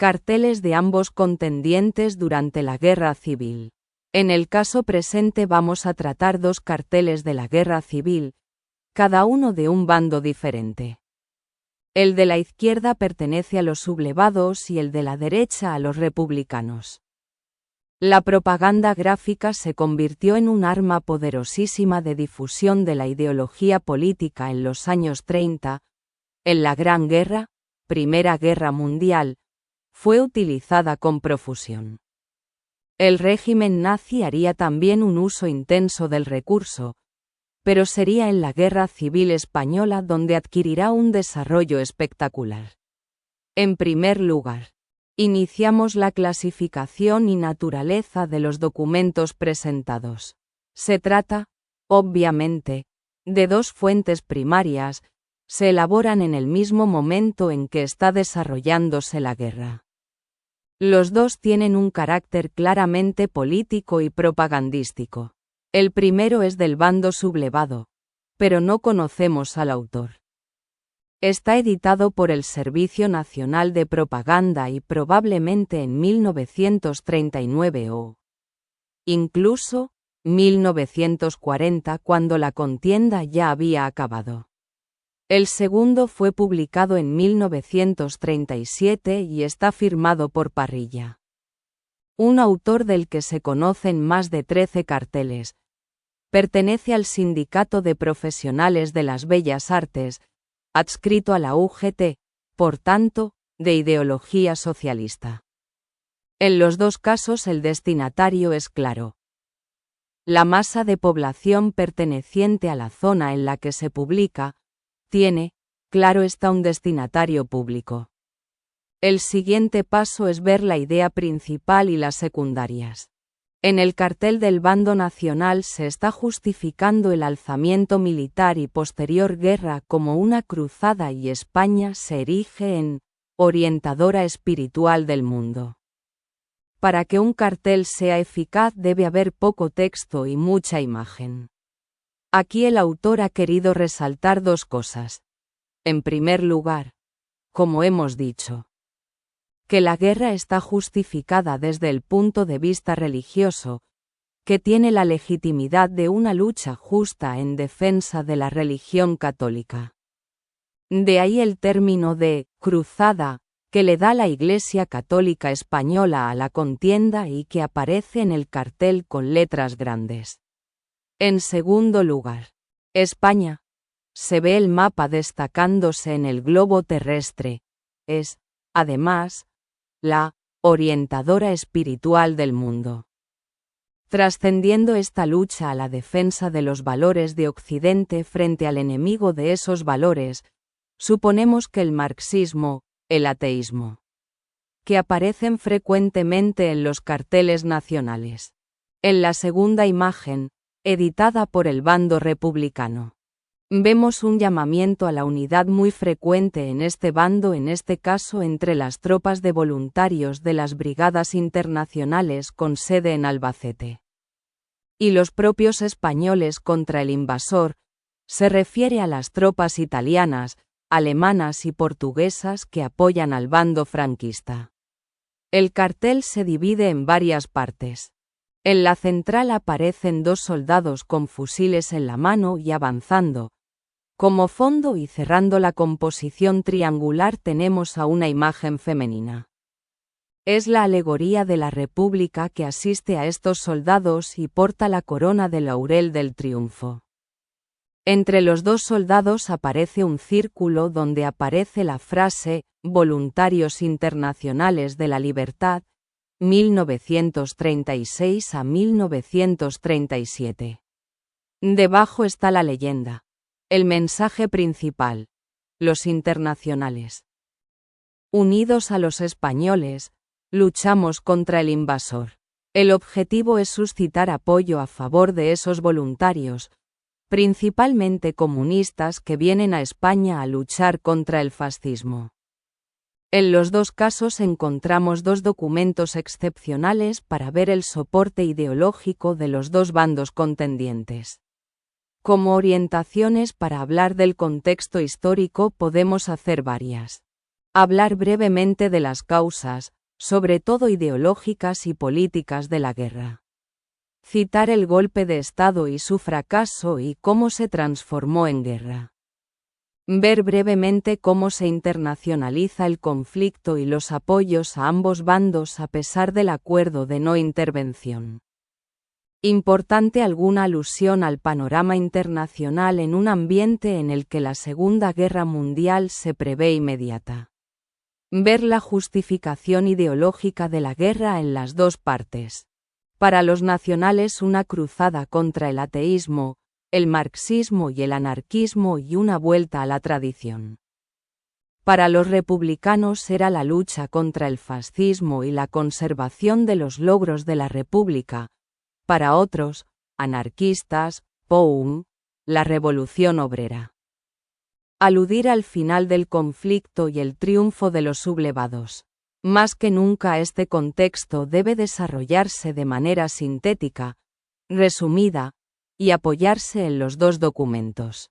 Carteles de ambos contendientes durante la Guerra Civil. En el caso presente vamos a tratar dos carteles de la Guerra Civil, cada uno de un bando diferente. El de la izquierda pertenece a los sublevados y el de la derecha a los republicanos. La propaganda gráfica se convirtió en un arma poderosísima de difusión de la ideología política en los años 30. En la Gran Guerra, Primera Guerra Mundial, fue utilizada con profusión. El régimen nazi haría también un uso intenso del recurso, pero sería en la Guerra Civil Española donde adquirirá un desarrollo espectacular. En primer lugar, iniciamos la clasificación y naturaleza de los documentos presentados. Se trata, obviamente, de dos fuentes primarias, se elaboran en el mismo momento en que está desarrollándose la guerra. Los dos tienen un carácter claramente político y propagandístico. El primero es del bando sublevado, pero no conocemos al autor. Está editado por el Servicio Nacional de Propaganda y probablemente en 1939 o incluso 1940 cuando la contienda ya había acabado. El segundo fue publicado en 1937 y está firmado por Parrilla, un autor del que se conocen más de 13 carteles. Pertenece al Sindicato de Profesionales de las Bellas Artes, adscrito a la UGT, por tanto, de ideología socialista. En los dos casos el destinatario es claro. La masa de población perteneciente a la zona en la que se publica, tiene, claro está, un destinatario público. El siguiente paso es ver la idea principal y las secundarias. En el cartel del bando nacional se está justificando el alzamiento militar y posterior guerra como una cruzada y España se erige en orientadora espiritual del mundo. Para que un cartel sea eficaz debe haber poco texto y mucha imagen. Aquí el autor ha querido resaltar dos cosas. En primer lugar, como hemos dicho, que la guerra está justificada desde el punto de vista religioso, que tiene la legitimidad de una lucha justa en defensa de la religión católica. De ahí el término de cruzada, que le da la Iglesia Católica Española a la contienda y que aparece en el cartel con letras grandes. En segundo lugar, España. Se ve el mapa destacándose en el globo terrestre. Es, además, la orientadora espiritual del mundo. Trascendiendo esta lucha a la defensa de los valores de Occidente frente al enemigo de esos valores, suponemos que el marxismo, el ateísmo, que aparecen frecuentemente en los carteles nacionales. En la segunda imagen, editada por el bando republicano, vemos un llamamiento a la unidad muy frecuente en este bando, en este caso entre las tropas de voluntarios de las brigadas internacionales con sede en Albacete. Y los propios españoles contra el invasor, se refiere a las tropas italianas, alemanas y portuguesas que apoyan al bando franquista. El cartel se divide en varias partes. En la central aparecen dos soldados con fusiles en la mano y avanzando. Como fondo y cerrando la composición triangular tenemos a una imagen femenina. Es la alegoría de la República que asiste a estos soldados y porta la corona de laurel del triunfo. Entre los dos soldados aparece un círculo donde aparece la frase «Voluntarios Internacionales de la Libertad», 1936 a 1937. Debajo está la leyenda. El mensaje principal. Los internacionales. Unidos a los españoles, luchamos contra el invasor. El objetivo es suscitar apoyo a favor de esos voluntarios, principalmente comunistas que vienen a España a luchar contra el fascismo. En los dos casos encontramos dos documentos excepcionales para ver el soporte ideológico de los dos bandos contendientes. Como orientaciones para hablar del contexto histórico podemos hacer varias. Hablar brevemente de las causas, sobre todo ideológicas y políticas de la guerra. Citar el golpe de Estado y su fracaso y cómo se transformó en guerra. Ver brevemente cómo se internacionaliza el conflicto y los apoyos a ambos bandos a pesar del acuerdo de no intervención. Importante alguna alusión al panorama internacional en un ambiente en el que la Segunda Guerra Mundial se prevé inmediata. Ver la justificación ideológica de la guerra en las dos partes. Para los nacionales una cruzada contra el ateísmo, el marxismo y el anarquismo y una vuelta a la tradición. Para los republicanos era la lucha contra el fascismo y la conservación de los logros de la República. Para otros, anarquistas, POUM, la revolución obrera. Aludir al final del conflicto y el triunfo de los sublevados. Más que nunca este contexto debe desarrollarse de manera sintética, resumida, y apoyarse en los dos documentos.